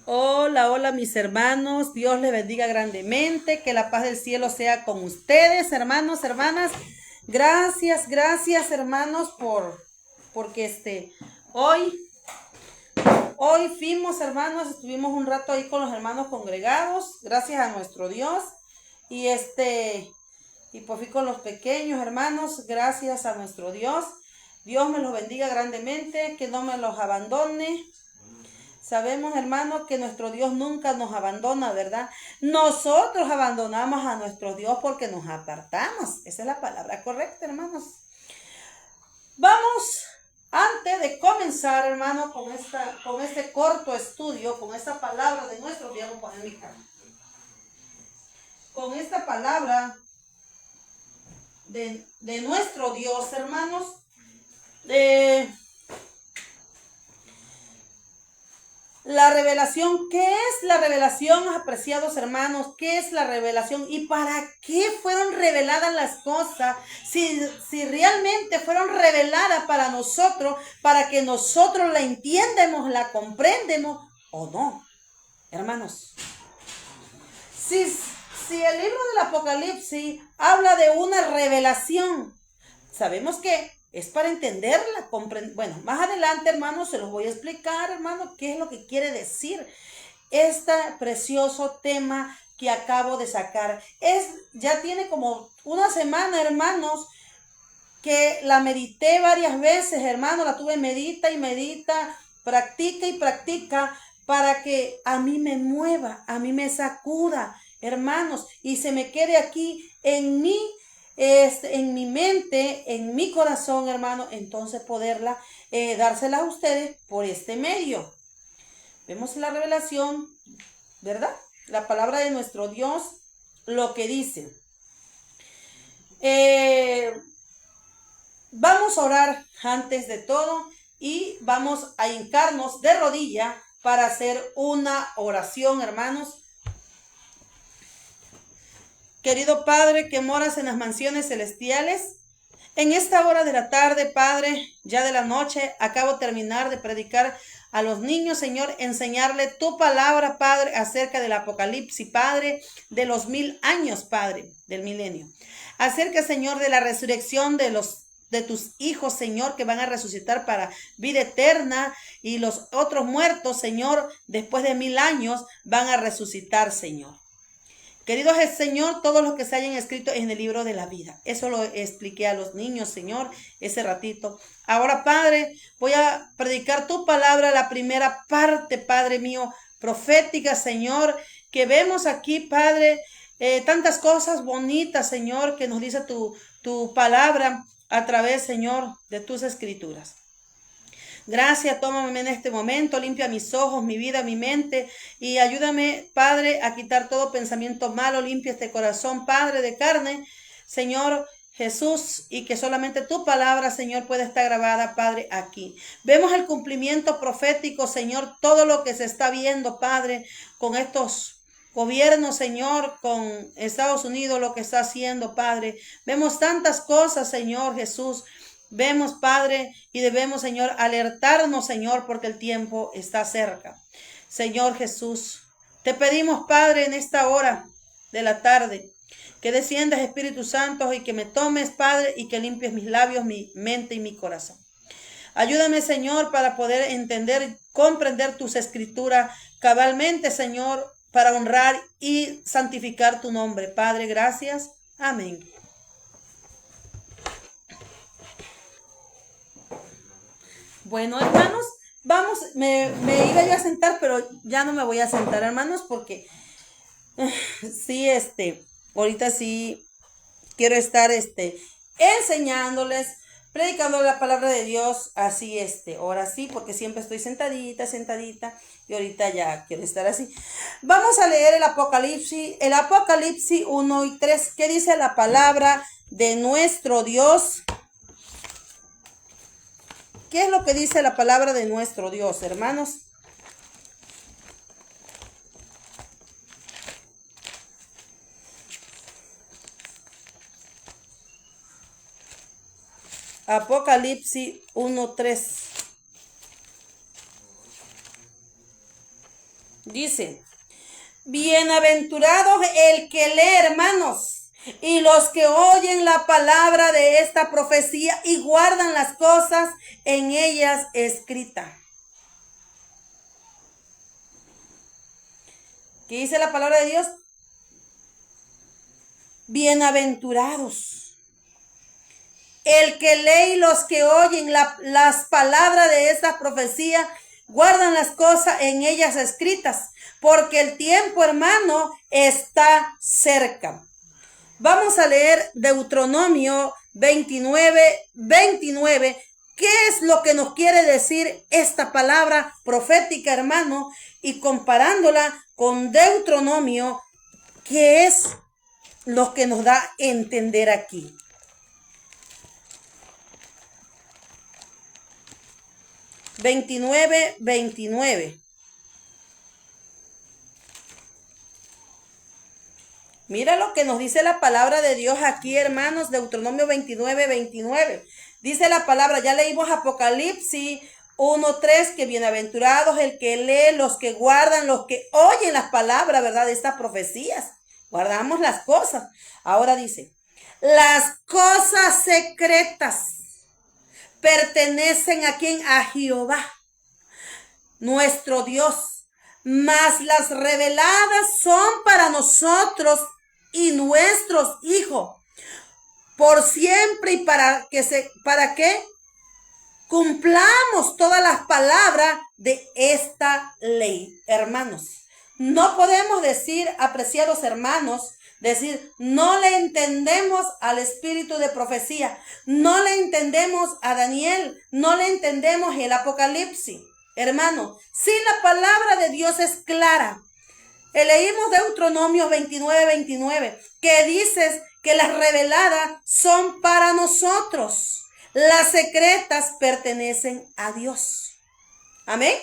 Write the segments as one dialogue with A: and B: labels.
A: Hola, hola mis hermanos, Dios les bendiga grandemente, que la paz del cielo sea con ustedes, hermanos, hermanas. Gracias, gracias hermanos porque hoy, hoy fuimos hermanos, estuvimos un rato ahí con los hermanos congregados, gracias a nuestro Dios. Y y pues fui con los pequeños hermanos, gracias a nuestro Dios. Dios me los bendiga grandemente, que no me los abandone. Sabemos, hermanos, que nuestro Dios nunca nos abandona, ¿verdad? Nosotros abandonamos a nuestro Dios porque nos apartamos. Esa es la palabra correcta, hermanos. Vamos, antes de comenzar, hermano, con este corto estudio, con esta palabra de nuestro Dios, voy a poner mi cara. Con esta palabra de nuestro Dios, hermanos, la revelación. ¿Qué es la revelación, apreciados hermanos? ¿Qué es la revelación? ¿Y para qué fueron reveladas las cosas? Si realmente fueron reveladas para nosotros, para que nosotros la entiendamos, la comprendemos o no, hermanos. Si el libro del Apocalipsis habla de una revelación, sabemos que es para entenderla, bueno, más adelante, hermanos, se los voy a explicar, hermano, qué es lo que quiere decir este precioso tema que acabo de sacar. Ya tiene como una semana, hermanos, que la medité varias veces, hermano, la tuve medita y medita, practica y practica, para que a mí me mueva, a mí me sacuda, hermanos, y se me quede aquí en mí, en mi mente, en mi corazón, hermano, entonces poderla dársela a ustedes por este medio. Vemos la revelación, ¿verdad? La palabra de nuestro Dios, lo que dice. Vamos a orar antes de todo y vamos a hincarnos de rodilla para hacer una oración, hermanos. Querido Padre que moras en las mansiones celestiales, en esta hora de la tarde, Padre, ya de la noche, acabo de terminar de predicar a los niños, Señor, enseñarle tu palabra, Padre, acerca del Apocalipsis, Padre, de los 1000 años, Padre, del milenio. Acerca, Señor, de la resurrección de tus hijos, Señor, que van a resucitar para vida eterna, y los otros muertos, Señor, después de 1000 años, van a resucitar, Señor. Querido Señor, todos los que se hayan escrito en el libro de la vida. Eso lo expliqué a los niños, Señor, ese ratito. Ahora, Padre, voy a predicar tu palabra, la primera parte, Padre mío, profética, Señor, que vemos aquí, Padre, tantas cosas bonitas, Señor, que nos dice tu palabra a través, Señor, de tus escrituras. Gracias, tómame en este momento, limpia mis ojos, mi vida, mi mente, y ayúdame, Padre, a quitar todo pensamiento malo, limpia este corazón, Padre de carne, Señor Jesús, y que solamente tu palabra, Señor, pueda estar grabada, Padre, aquí. Vemos el cumplimiento profético, Señor, todo lo que se está viendo, Padre, con estos gobiernos, Señor, con Estados Unidos, lo que está haciendo, Padre. Vemos tantas cosas, Señor Jesús. Vemos, Padre, y debemos, Señor, alertarnos, Señor, porque el tiempo está cerca. Señor Jesús, te pedimos, Padre, en esta hora de la tarde, que desciendas, Espíritu Santo, y que me tomes, Padre, y que limpies mis labios, mi mente y mi corazón. Ayúdame, Señor, para poder entender y comprender tus escrituras cabalmente, Señor, para honrar y santificar tu nombre. Padre, gracias. Amén. Bueno, hermanos, vamos, me iba yo a sentar, pero ya no me voy a sentar, hermanos, porque sí, ahorita sí quiero estar, enseñándoles, predicando la palabra de Dios, así, ahora sí, porque siempre estoy sentadita, sentadita, y ahorita ya quiero estar así. Vamos a leer el Apocalipsis 1 y 3, ¿qué dice la palabra de nuestro Dios? ¿Qué es lo que dice la palabra de nuestro Dios, hermanos? Apocalipsis 1:3. Dice, bienaventurado el que lee, hermanos, y los que oyen la palabra de esta profecía y guardan las cosas en ellas escritas. ¿Qué dice la palabra de Dios? Bienaventurados el que lee y los que oyen las palabras de esta profecía guardan las cosas en ellas escritas, porque el tiempo, hermano, está cerca. Vamos a leer Deuteronomio 29. ¿Qué es lo que nos quiere decir esta palabra profética, hermano? Y comparándola con Deuteronomio, ¿qué es lo que nos da a entender aquí? Veintinueve. Mira lo que nos dice la palabra de Dios aquí, hermanos, Deuteronomio 29. Dice la palabra, ya leímos Apocalipsis 1:3, que bienaventurados el que lee, los que guardan, los que oyen las palabras, ¿verdad? De estas profecías. Guardamos las cosas. Ahora dice, las cosas secretas pertenecen a quién? A Jehová, nuestro Dios. Mas las reveladas son para nosotros y nuestros hijos, por siempre, y para que cumplamos todas las palabras de esta ley. Hermanos, no podemos decir, apreciados hermanos, decir, no le entendemos al espíritu de profecía, no le entendemos a Daniel, no le entendemos el Apocalipsis. Hermano, si la palabra de Dios es clara, leímos Deuteronomio 29, que dices que las reveladas son para nosotros, las secretas pertenecen a Dios. Amén.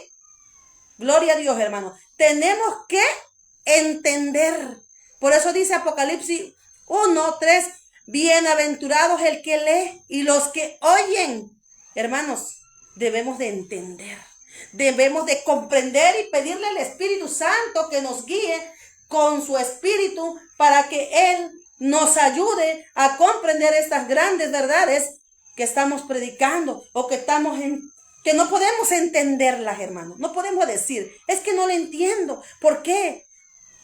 A: Gloria a Dios, hermano. Tenemos que entender. Por eso dice Apocalipsis 1:3, bienaventurados el que lee y los que oyen. Hermanos, debemos de entender. Debemos de comprender y pedirle al Espíritu Santo que nos guíe con su Espíritu para que Él nos ayude a comprender estas grandes verdades que estamos predicando o que que no podemos entenderlas, hermanos. No podemos decir, es que no lo entiendo. ¿Por qué?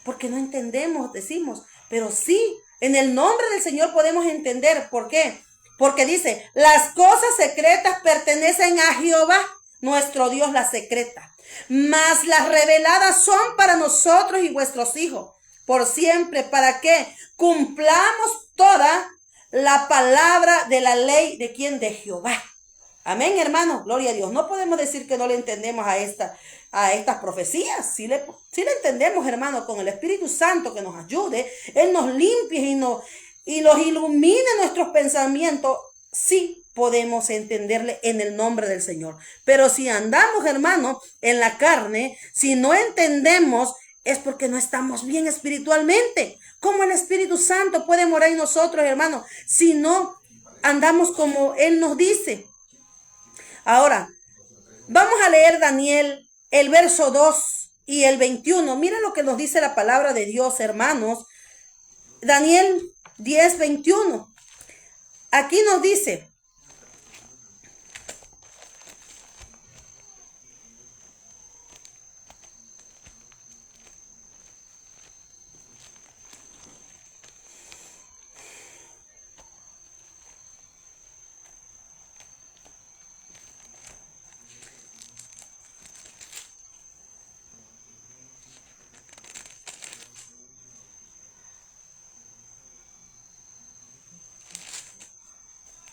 A: Porque no entendemos, decimos. Pero sí, en el nombre del Señor podemos entender. ¿Por qué? Porque dice, las cosas secretas pertenecen a Jehová, nuestro Dios, las secretas. Mas las reveladas son para nosotros y vuestros hijos, por siempre, para que cumplamos toda la palabra de la ley de quién, de Jehová. Amén, hermano, gloria a Dios. No podemos decir que no le entendemos a estas profecías. Sí le entendemos, hermano, con el Espíritu Santo que nos ayude. Él nos limpie y nos ilumine nuestros pensamientos. Sí podemos entenderle en el nombre del Señor. Pero si andamos, hermano, en la carne, si no entendemos, es porque no estamos bien espiritualmente. ¿Cómo el Espíritu Santo puede morar en nosotros, hermano, si no andamos como Él nos dice? Ahora, vamos a leer Daniel, el verso 2 y el 21. Mira lo que nos dice la palabra de Dios, hermanos. Daniel 10:21. Aquí nos dice,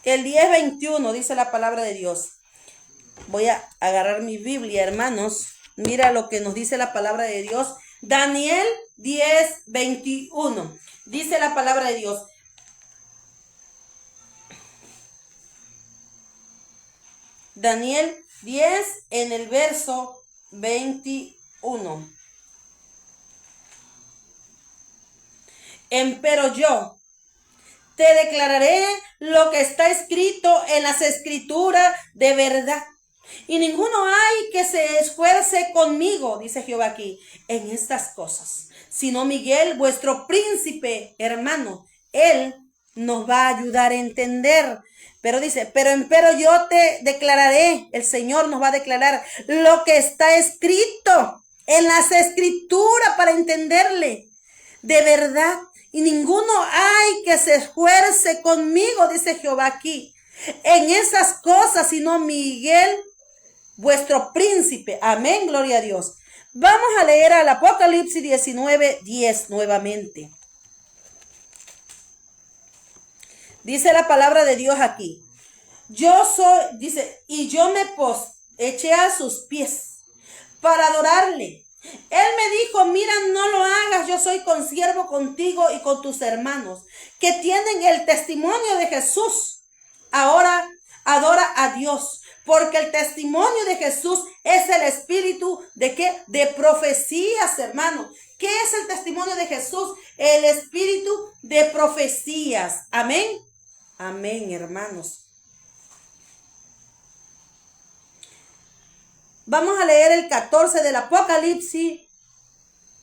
A: el 10:21 dice la palabra de Dios. Voy a agarrar mi Biblia, hermanos. Mira lo que nos dice la palabra de Dios. Daniel 10:21. Dice la palabra de Dios. Daniel 10 en el verso 21. Empero yo te declararé lo que está escrito en las escrituras de verdad. Y ninguno hay que se esfuerce conmigo, dice Jehová aquí, en estas cosas, sino Miguel, vuestro príncipe hermano. Él nos va a ayudar a entender. Pero dice, pero yo te declararé, el Señor nos va a declarar lo que está escrito en las escrituras para entenderle de verdad. Y ninguno hay que se esfuerce conmigo, dice Jehová aquí, en esas cosas, sino Miguel, vuestro príncipe. Amén, gloria a Dios. Vamos a leer al Apocalipsis 19:10 nuevamente. Dice la palabra de Dios aquí. Yo soy, dice, y yo me eché a sus pies para adorarle. Él me dijo, mira, no lo hagas, yo soy consiervo contigo y con tus hermanos, que tienen el testimonio de Jesús. Ahora adora a Dios, porque el testimonio de Jesús es el espíritu ¿de qué? De profecías, hermano. ¿Qué es el testimonio de Jesús? El espíritu de profecías. Amén. Amén, hermanos. Vamos a leer el 14 del Apocalipsis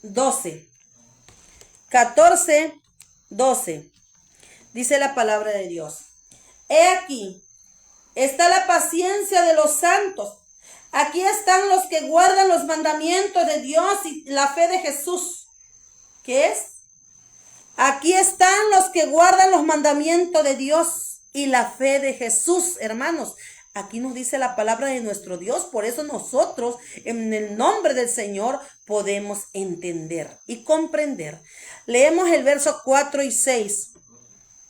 A: 12. 14, 12. Dice la palabra de Dios. He aquí, está la paciencia de los santos. Aquí están los que guardan los mandamientos de Dios y la fe de Jesús. ¿Qué es? Aquí están los que guardan los mandamientos de Dios y la fe de Jesús, hermanos. Aquí nos dice la palabra de nuestro Dios. Por eso nosotros, en el nombre del Señor, podemos entender y comprender. Leemos el verso 4 y 6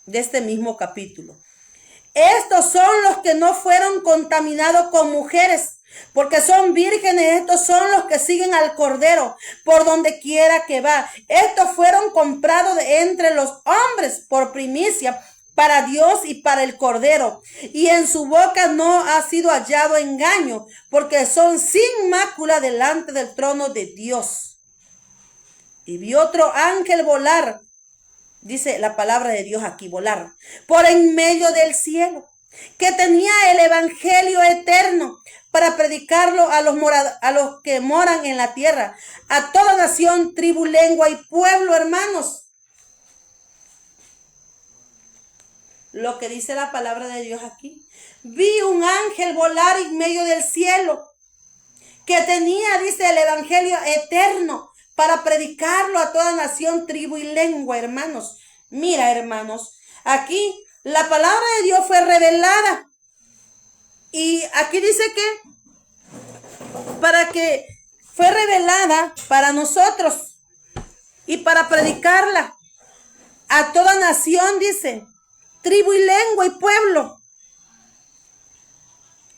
A: de este mismo capítulo. Estos son los que no fueron contaminados con mujeres, porque son vírgenes. Estos son los que siguen al Cordero por donde quiera que va. Estos fueron comprados de entre los hombres por primicia para Dios y para el Cordero. Y en su boca no ha sido hallado engaño, porque son sin mácula delante del trono de Dios. Y vi otro ángel volar. Dice la palabra de Dios aquí, volar por en medio del cielo, que tenía el evangelio eterno para predicarlo a los que moran en la tierra, a toda nación, tribu, lengua y pueblo, hermanos. Lo que dice la palabra de Dios aquí. Vi un ángel volar en medio del cielo, que tenía, dice, el evangelio eterno para predicarlo a toda nación, tribu y lengua, hermanos. Mira, hermanos, aquí la palabra de Dios fue revelada. Y aquí dice que fue revelada para nosotros y para predicarla a toda nación, dice, tribu y lengua y pueblo.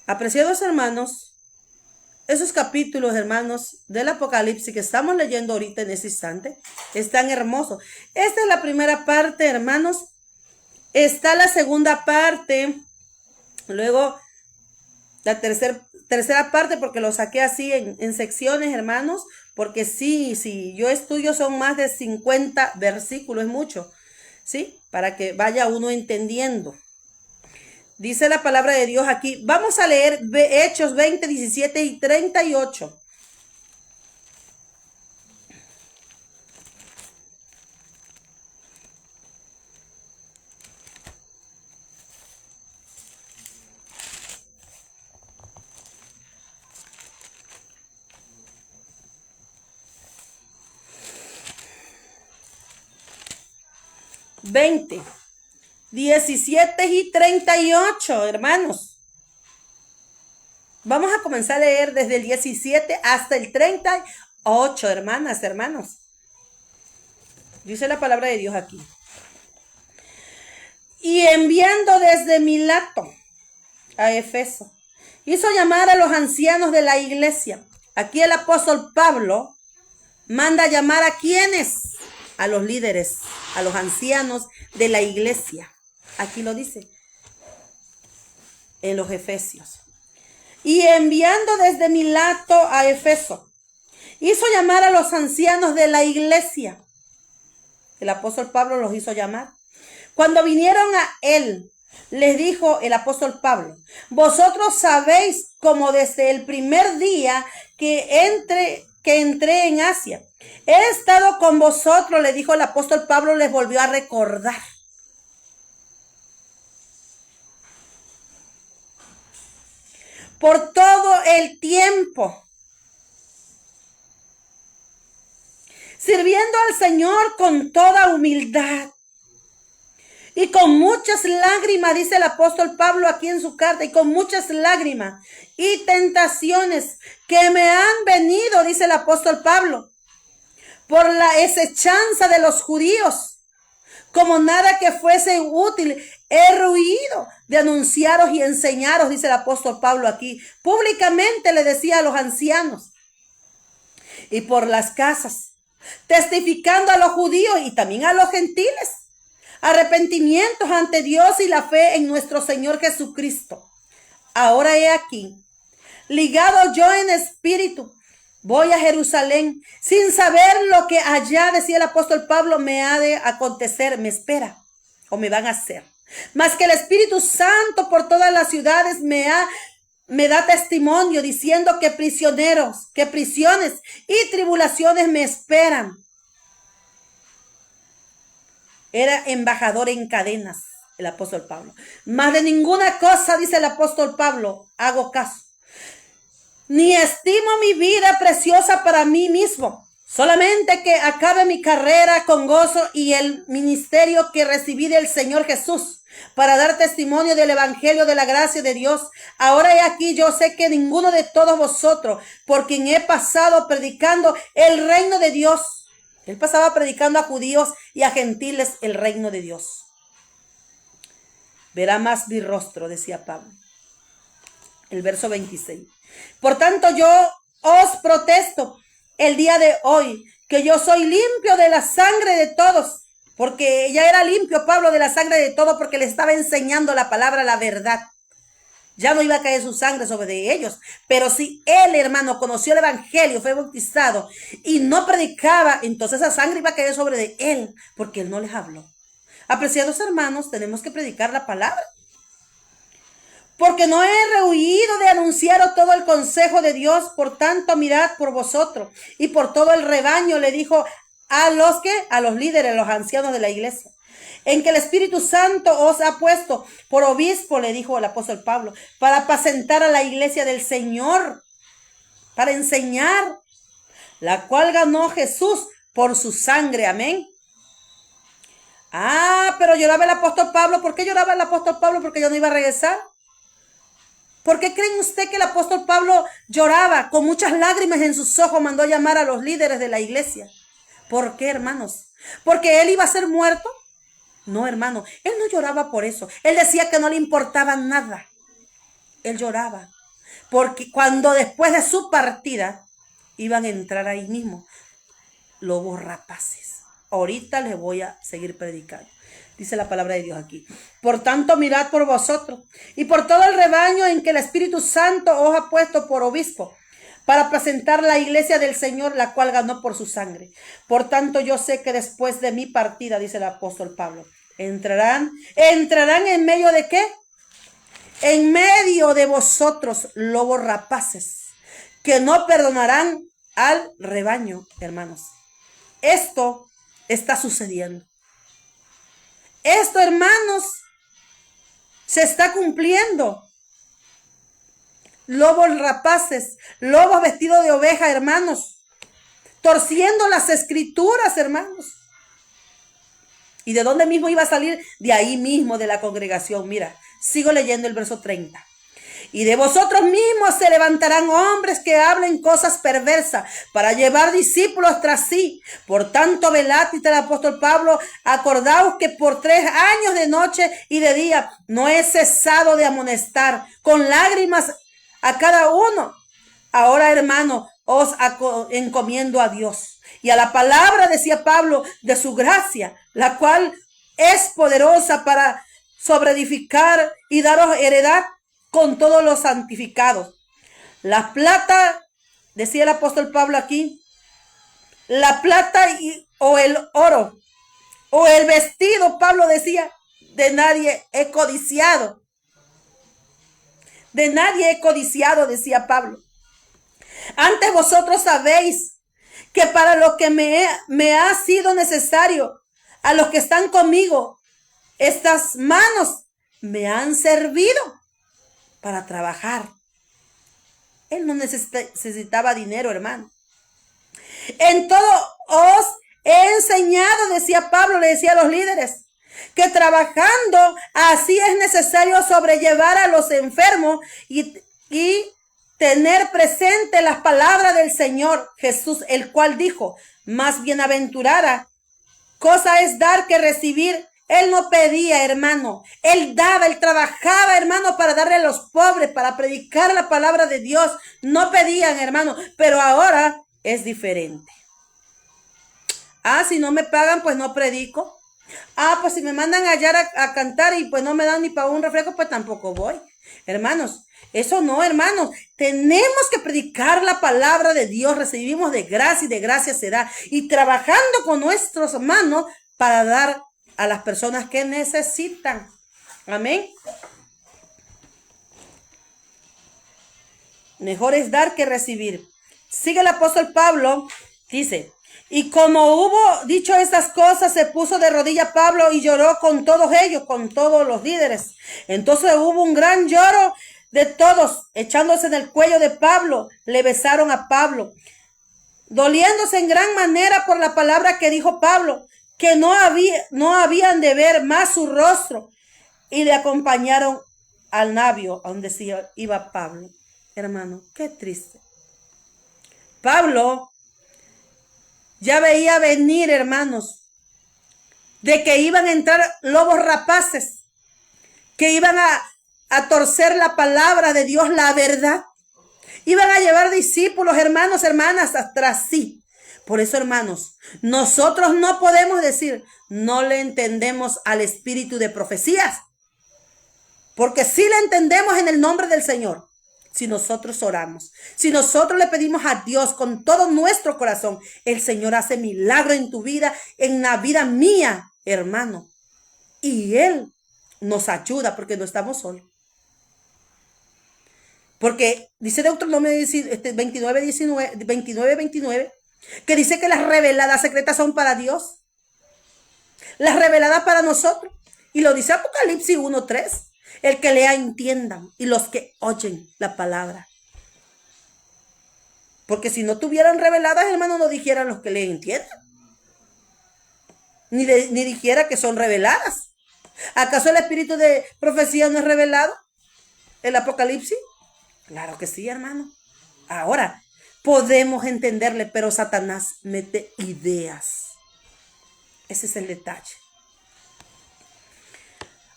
A: Apreciados hermanos, esos capítulos, hermanos, del Apocalipsis que estamos leyendo ahorita en ese instante, están hermosos. Esta es la primera parte, hermanos. Está la segunda parte. Luego, la tercera parte, porque lo saqué así en secciones, hermanos. Porque sí, yo estudio, son más de 50 versículos, es mucho. ¿Sí? Para que vaya uno entendiendo. Dice la palabra de Dios aquí. Vamos a leer Hechos 20, 17 y 38. (20, 17 y 38, hermanos. Vamos a comenzar a leer desde el 17 hasta el 38, hermanas, hermanos. Dice la palabra de Dios aquí. Y enviando desde Mileto a Éfeso, hizo llamar a los ancianos de la iglesia. Aquí el apóstol Pablo manda llamar a quienes, a los líderes, a los ancianos de la iglesia. Aquí lo dice en los Efesios. Y enviando desde Mileto a Éfeso, hizo llamar a los ancianos de la iglesia. El apóstol Pablo los hizo llamar. Cuando vinieron a él, les dijo el apóstol Pablo, vosotros sabéis como desde el primer día que entré en Asia, he estado con vosotros, le dijo el apóstol Pablo, les volvió a recordar. Por todo el tiempo, sirviendo al Señor con toda humildad y con muchas lágrimas, dice el apóstol Pablo aquí en su carta, y con muchas lágrimas y tentaciones que me han venido, dice el apóstol Pablo, por la desechanza de los judíos, como nada que fuese útil, he huido de anunciaros y enseñaros, dice el apóstol Pablo aquí. Públicamente le decía a los ancianos y por las casas, testificando a los judíos y también a los gentiles, arrepentimientos ante Dios y la fe en nuestro Señor Jesucristo. Ahora he aquí, ligado yo en espíritu, voy a Jerusalén, sin saber lo que allá, decía el apóstol Pablo, me ha de acontecer, me espera o me van a hacer. Mas que el Espíritu Santo por todas las ciudades me da testimonio diciendo que prisiones y tribulaciones me esperan. Era embajador en cadenas el apóstol Pablo. Más de ninguna cosa, dice el apóstol Pablo, hago caso. Ni estimo mi vida preciosa para mí mismo, solamente que acabe mi carrera con gozo y el ministerio que recibí del Señor Jesús, para dar testimonio del evangelio de la gracia de Dios. Ahora he aquí, yo sé que ninguno de todos vosotros, por quien he pasado predicando el reino de Dios, él pasaba predicando a judíos y a gentiles el reino de Dios, verá más mi rostro, decía Pablo. El verso 26. Por tanto, yo os protesto el día de hoy que yo soy limpio de la sangre de todos, porque ya era limpio Pablo de la sangre de todos, porque le estaba enseñando la palabra, la verdad. Ya no iba a caer su sangre sobre ellos, pero si él, hermano, conoció el evangelio, fue bautizado y no predicaba, entonces esa sangre iba a caer sobre de él, porque él no les habló. Apreciados hermanos, tenemos que predicar la palabra. Porque no he rehuido de anunciaros todo el consejo de Dios, por tanto mirad por vosotros y por todo el rebaño, le dijo a los líderes, los ancianos de la iglesia, en que el Espíritu Santo os ha puesto por obispo, le dijo el apóstol Pablo, para apacentar a la iglesia del Señor, para enseñar, la cual ganó Jesús por su sangre, amén. Pero lloraba el apóstol Pablo. ¿Por qué lloraba el apóstol Pablo? Porque yo no iba a regresar. ¿Por qué creen usted que el apóstol Pablo lloraba con muchas lágrimas en sus ojos? Mandó a llamar a los líderes de la iglesia. ¿Por qué, hermanos? ¿Porque él iba a ser muerto? No, hermano, él no lloraba por eso. Él decía que no le importaba nada. Él lloraba porque cuando después de su partida iban a entrar ahí mismo lobos rapaces. Ahorita les voy a seguir predicando. Dice la palabra de Dios aquí. Por tanto, mirad por vosotros y por todo el rebaño en que el Espíritu Santo os ha puesto por obispo, para presentar la iglesia del Señor, la cual ganó por su sangre. Por tanto, yo sé que después de mi partida, dice el apóstol Pablo, entrarán en medio de ¿qué? En medio de vosotros lobos rapaces, que no perdonarán al rebaño, hermanos. Esto está sucediendo. Esto, hermanos, se está cumpliendo. Lobos rapaces, lobos vestidos de oveja, hermanos, torciendo las escrituras, hermanos. ¿Y de dónde mismo iba a salir? De ahí mismo, de la congregación. Mira, sigo leyendo el verso 30. Y de vosotros mismos se levantarán hombres que hablen cosas perversas para llevar discípulos tras sí. Por tanto, velad, dice el apóstol Pablo, acordaos que por 3 años de noche y de día no he cesado de amonestar con lágrimas a cada uno. Ahora, hermano, os encomiendo a Dios y a la palabra, decía Pablo, de su gracia, la cual es poderosa para sobreedificar y daros heredad con todos los santificados. La plata, decía el apóstol Pablo aquí, la plata o el oro, o el vestido, Pablo decía, De nadie he codiciado. De nadie he codiciado, decía Pablo. Antes vosotros sabéis que para lo que me ha sido necesario, a los que están conmigo, estas manos me han servido para trabajar. Él no necesitaba dinero, hermano. En todo os he enseñado, decía Pablo, le decía a los líderes, que trabajando así es necesario sobrellevar a los enfermos y tener presente las palabras del Señor Jesús, el cual dijo, más bienaventurada cosa es dar que recibir. Él no pedía, hermano, él daba, él trabajaba, hermano, para darle a los pobres, para predicar la palabra de Dios. No pedían, hermano, pero ahora es diferente. Si no me pagan, pues no predico. Pues si me mandan allá a cantar y pues no me dan ni para un refresco, pues tampoco voy. Hermanos, eso no, hermanos. Tenemos que predicar la palabra de Dios. Recibimos de gracia y de gracia será. Y trabajando con nuestras manos para dar a las personas que necesitan. Amén. Mejor es dar que recibir. Sigue el apóstol Pablo, dice, y como hubo dicho estas cosas, se puso de rodillas Pablo y lloró con todos ellos, con todos los líderes. Entonces hubo un gran lloro de todos, echándose en el cuello de Pablo, le besaron a Pablo, doliéndose en gran manera por la palabra que dijo Pablo, que no habían de ver más su rostro, y le acompañaron al navio a donde se iba Pablo. Hermano, qué triste. Pablo ya veía venir, hermanos, de que iban a entrar lobos rapaces, que iban a torcer la palabra de Dios, la verdad. Iban a llevar discípulos, hermanos, hermanas, atrás sí. Por eso, hermanos, nosotros no podemos decir, no le entendemos al espíritu de profecías, porque sí le entendemos en el nombre del Señor. Si nosotros oramos, si nosotros le pedimos a Dios con todo nuestro corazón, el Señor hace milagro en tu vida, en la vida mía, hermano. Y Él nos ayuda porque no estamos solos. Porque dice Deuteronomio 29, que dice que las reveladas secretas son para Dios. Las reveladas para nosotros. Y lo dice Apocalipsis 1:3. El que lea entiendan y los que oyen la palabra. Porque si no tuvieran reveladas, hermano, no dijeran los que leen entiendan. Ni dijera que son reveladas. ¿Acaso el espíritu de profecía no es revelado? ¿El Apocalipsis? Claro que sí, hermano. Ahora, podemos entenderle, pero Satanás mete ideas. Ese es el detalle.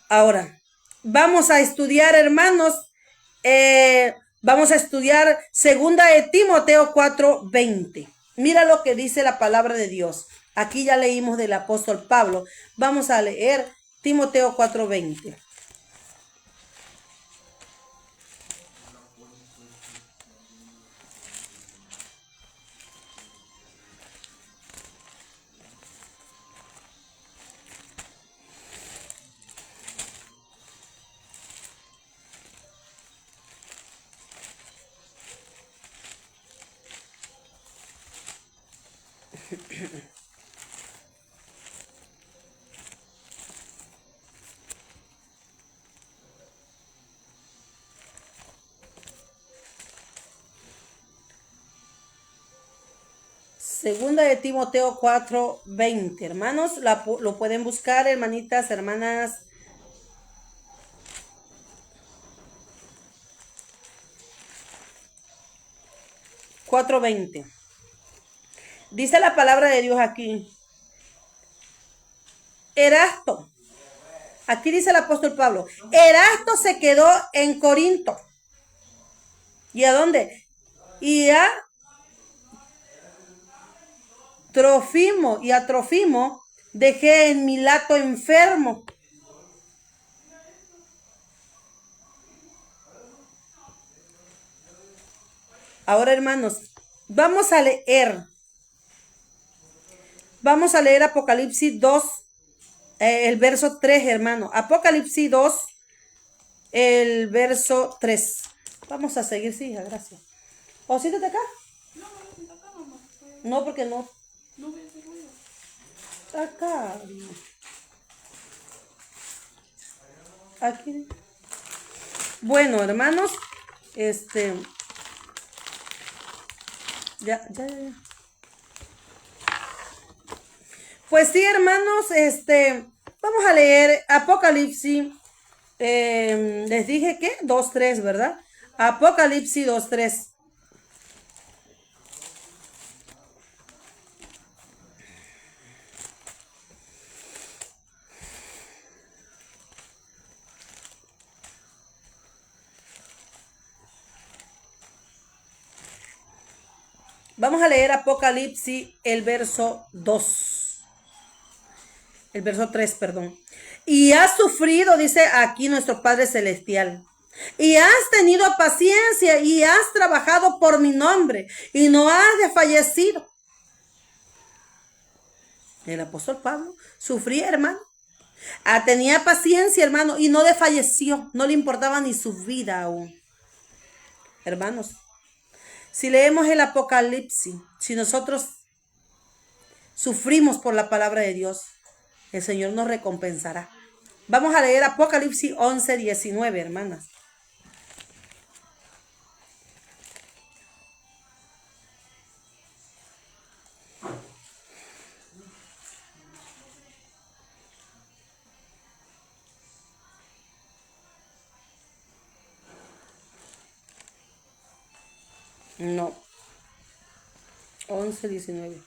A: Ahora, vamos a estudiar, hermanos, vamos a estudiar 2 de Timoteo 4:20. Mira lo que dice la palabra de Dios. Aquí ya leímos del apóstol Pablo. Vamos a leer Timoteo 4:20. Segunda de Timoteo 4:20, hermanos, lo pueden buscar, hermanitas, hermanas. (4:20) Dice la palabra de Dios aquí. Erasto, aquí dice el apóstol Pablo, Erasto se quedó en Corinto. ¿Y a dónde? Y a Trofimo dejé en Mileto enfermo. Ahora, hermanos, vamos a leer Apocalipsis 2, el verso 3, hermano. Apocalipsis 2, el verso 3. Vamos a seguir, sí, hija, gracias. ¿O siéntate acá?
B: No, no, acá nomás.
A: No, porque no.
B: No voy a hacer ruido.
A: Acá. Aquí. Bueno, hermanos, ya. Pues sí, hermanos, vamos a leer Apocalipsis, les dije que 2:3, ¿verdad? Apocalipsis 2:3. Vamos a leer Apocalipsis, el verso 2. El verso 3, perdón. Y has sufrido, dice aquí nuestro Padre Celestial. Y has tenido paciencia y has trabajado por mi nombre y no has desfallecido. El apóstol Pablo sufría, hermano. Tenía paciencia, hermano, y no desfalleció. No le importaba ni su vida aún. Hermanos, si leemos el Apocalipsis, si nosotros sufrimos por la palabra de Dios, el Señor nos recompensará. Vamos a leer Apocalipsis 11:19, hermanas. No. 11:19.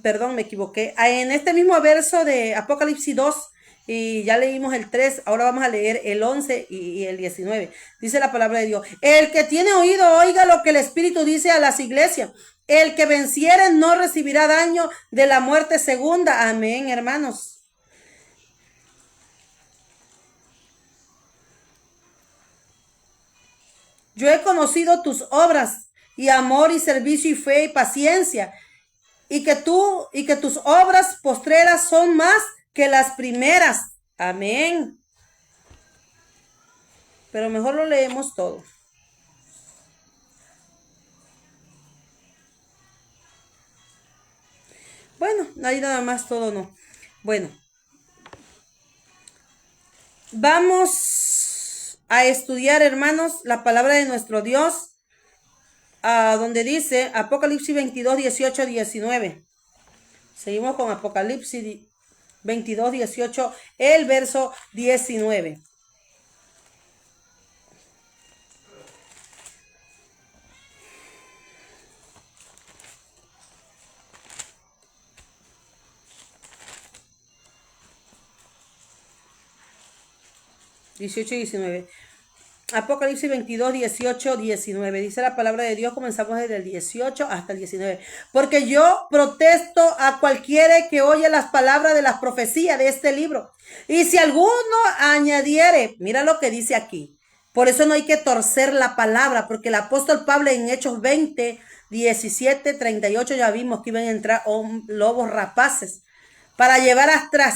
A: Perdón, me equivoqué. En este mismo verso de Apocalipsis 2, y ya leímos el 3, ahora vamos a leer el 11 y el 19. Dice la palabra de Dios: el que tiene oído, oiga lo que el Espíritu dice a las iglesias. El que venciere no recibirá daño de la muerte segunda. Amén, hermanos. Yo he conocido tus obras y amor y servicio y fe y paciencia, y que tus obras postreras son más que las primeras. Amén. Pero mejor lo leemos todo. Bueno, ahí nada más todo no. Bueno. Vamos a estudiar, hermanos, la palabra de nuestro Dios, donde dice Apocalipsis 22, 18, 19. Seguimos con Apocalipsis 22, 18, el verso 19. Apocalipsis 22, 18, 19. Dice la palabra de Dios, comenzamos desde el 18 hasta el 19. Porque yo protesto a cualquiera que oye las palabras de las profecías de este libro. Y si alguno añadiere, mira lo que dice aquí. Por eso no hay que torcer la palabra, porque el apóstol Pablo en Hechos 20, 17, 38 ya vimos que iban a entrar lobos rapaces para llevar hasta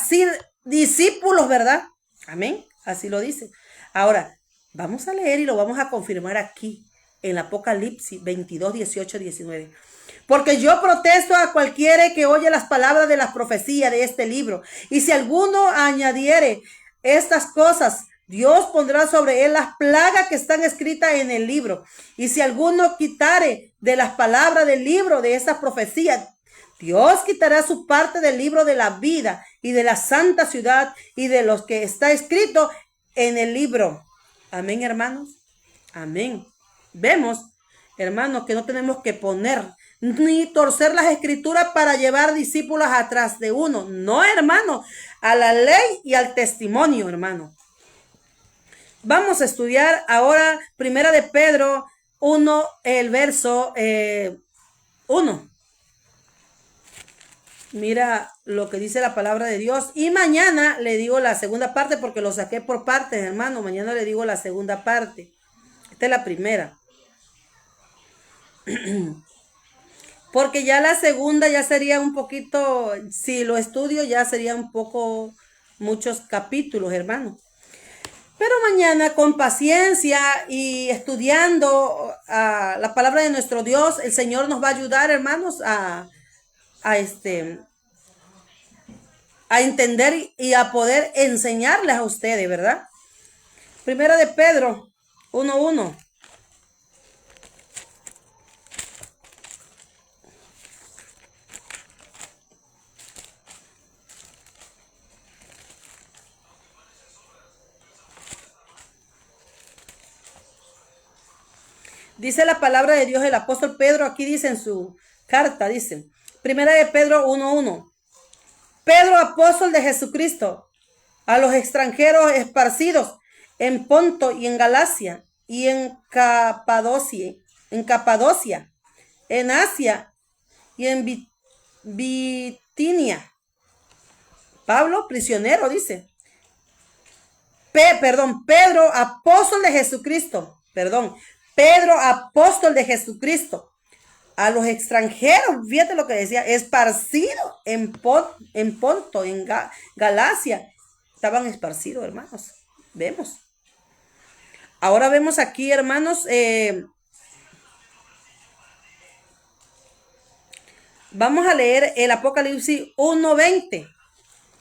A: discípulos, ¿verdad? Amén. Así lo dice. Ahora, vamos a leer y lo vamos a confirmar aquí en Apocalipsis 22, 18, 19. Porque yo protesto a cualquiera que oye las palabras de las profecías de este libro. Y si alguno añadiere estas cosas, Dios pondrá sobre él las plagas que están escritas en el libro. Y si alguno quitare de las palabras del libro de esas profecías, Dios quitará su parte del libro de la vida y de la santa ciudad y de los que está escrito en el libro. Amén, hermanos. Amén. Vemos, hermanos, que no tenemos que poner ni torcer las escrituras para llevar discípulos atrás de uno. No, hermano, a la ley y al testimonio, hermano. Vamos a estudiar ahora Primera de Pedro 1, el verso 1. Mira lo que dice la palabra de Dios. Y mañana le digo la segunda parte porque lo saqué por partes, hermano. Mañana le digo la segunda parte. Esta es la primera. porque ya la segunda ya sería un poquito, si lo estudio ya sería un poco, muchos capítulos, hermano. Pero mañana con paciencia y estudiando la palabra de nuestro Dios, el Señor nos va a ayudar, hermanos, a a entender y a poder enseñarles a ustedes, ¿verdad? Primera de Pedro 1:1. Dice la palabra de Dios, el apóstol Pedro aquí dice en su carta, dice, Primera de Pedro 1:1. Pedro, apóstol de Jesucristo, a los extranjeros esparcidos en Ponto y en Galacia y en Capadocia, en Asia y en Bitinia. Pablo, prisionero, dice. Pedro, apóstol de Jesucristo. Pedro, apóstol de Jesucristo. A los extranjeros, fíjate lo que decía, esparcido en Ponto, en Galacia. Estaban esparcidos, hermanos. Vemos. Ahora vemos aquí, hermanos, vamos a leer el Apocalipsis 1:20.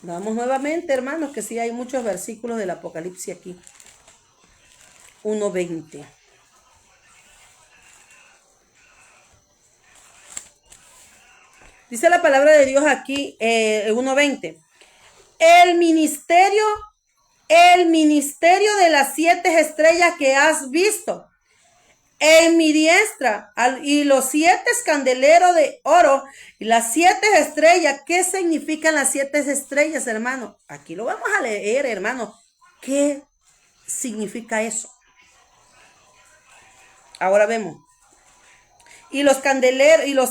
A: Vamos nuevamente, hermanos, que sí hay muchos versículos del Apocalipsis aquí. 1:20. Dice la palabra de Dios aquí, 1:20. El ministerio de las 7 estrellas que has visto en mi diestra, y los 7 candeleros de oro y las 7 estrellas. ¿Qué significan las 7 estrellas, hermano? Aquí lo vamos a leer, hermano. ¿Qué significa eso? Ahora vemos. Y los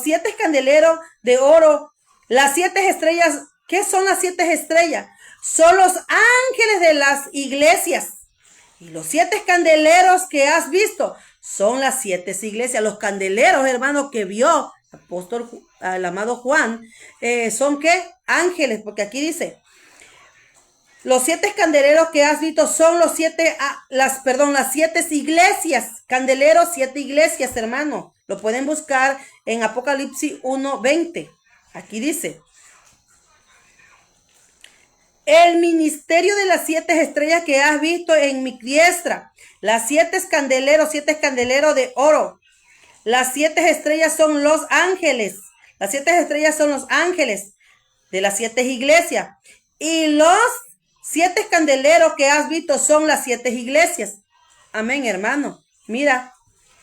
A: 7 candeleros de oro, las 7 estrellas. ¿Qué son las 7 estrellas? Son los ángeles de las iglesias. Y los 7 candeleros que has visto son las 7 iglesias. Los candeleros, hermano, que vio el amado Juan, son ¿qué? Ángeles, porque aquí dice, los 7 candeleros que has visto son las 7 iglesias. Candeleros, 7 iglesias, hermano. Lo pueden buscar en Apocalipsis 1:20. Aquí dice, el ministerio de las 7 estrellas que has visto en mi diestra, las 7 candeleros de oro. Las 7 estrellas son los ángeles. Las 7 estrellas son los ángeles de las 7 iglesias. Y los 7 candeleros que has visto son las 7 iglesias. Amén, hermano. Mira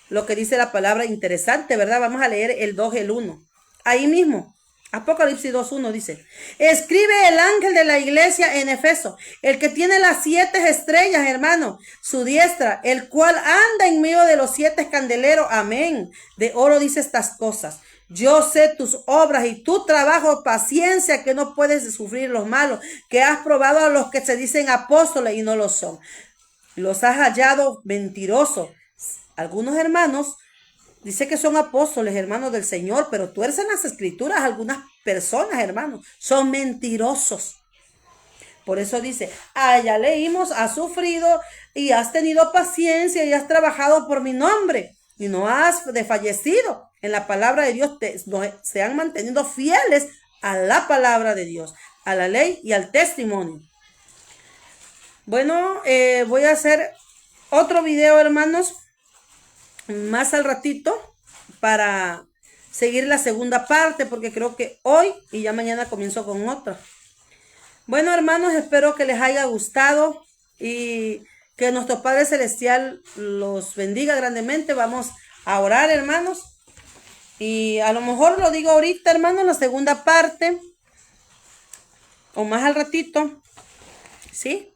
A: lo que dice la palabra, interesante, ¿verdad? Vamos a leer el 2, el 1. Ahí mismo. Apocalipsis 2:1 dice, escribe el ángel de la iglesia en Efeso, el que tiene las 7 estrellas, hermano, su diestra, el cual anda en medio de los 7 candeleros, amén, de oro, dice estas cosas. Yo sé tus obras y tu trabajo, paciencia, que no puedes sufrir los malos, que has probado a los que se dicen apóstoles y no lo son. Los has hallado mentirosos. Algunos hermanos dice que son apóstoles, hermanos del Señor, pero tuercen las escrituras. Algunas personas, hermanos, son mentirosos. Por eso dice, ya leímos, has sufrido y has tenido paciencia y has trabajado por mi nombre y no has desfallecido. En la palabra de Dios se han mantenido fieles a la palabra de Dios, a la ley y al testimonio. Bueno, voy a hacer otro video, hermanos, más al ratito, para seguir la segunda parte, porque creo que hoy y ya mañana comienzo con otra. Bueno, hermanos, espero que les haya gustado y que nuestro Padre Celestial los bendiga grandemente. Vamos a orar, hermanos, y a lo mejor lo digo ahorita, hermanos, la segunda parte o más al ratito, ¿sí?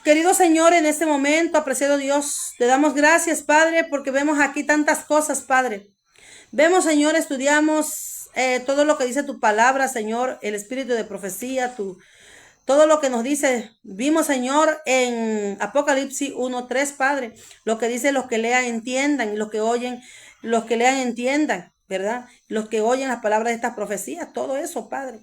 A: Querido Señor, en este momento, apreciado Dios, te damos gracias, Padre, porque vemos aquí tantas cosas, Padre. Vemos, Señor, estudiamos todo lo que dice tu palabra, Señor, el espíritu de profecía, todo lo que nos dice. Vimos, Señor, en Apocalipsis 1:3, Padre, lo que dice los que lean entiendan, y los que oyen, los que lean entiendan. ¿verdad? Los que oyen las palabras de estas profecías, todo eso, Padre,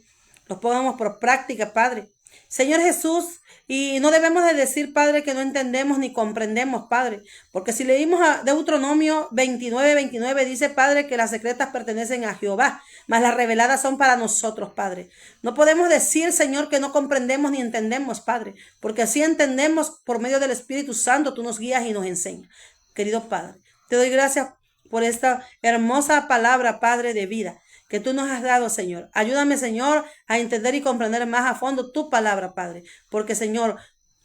A: los pongamos por práctica, Padre. Señor Jesús, y no debemos de decir, Padre, que no entendemos ni comprendemos, Padre, porque si leímos a Deuteronomio 29:29, dice, Padre, que las secretas pertenecen a Jehová, mas las reveladas son para nosotros, Padre. No podemos decir, Señor, que no comprendemos ni entendemos, Padre, porque así entendemos por medio del Espíritu Santo, tú nos guías y nos enseñas. Querido Padre, te doy gracias por esta hermosa palabra, Padre, de vida que tú nos has dado, Señor. Ayúdame, Señor, a entender y comprender más a fondo tu palabra, Padre, porque, Señor,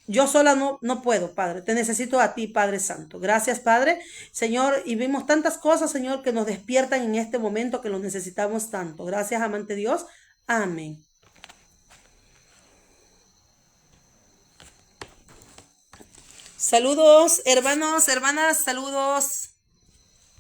A: yo sola no puedo, Padre. Te necesito a ti, Padre Santo. Gracias, Padre. Señor, y vimos tantas cosas, Señor, que nos despiertan en este momento que los necesitamos tanto. Gracias, amante Dios. Amén. Saludos, hermanos, hermanas, saludos.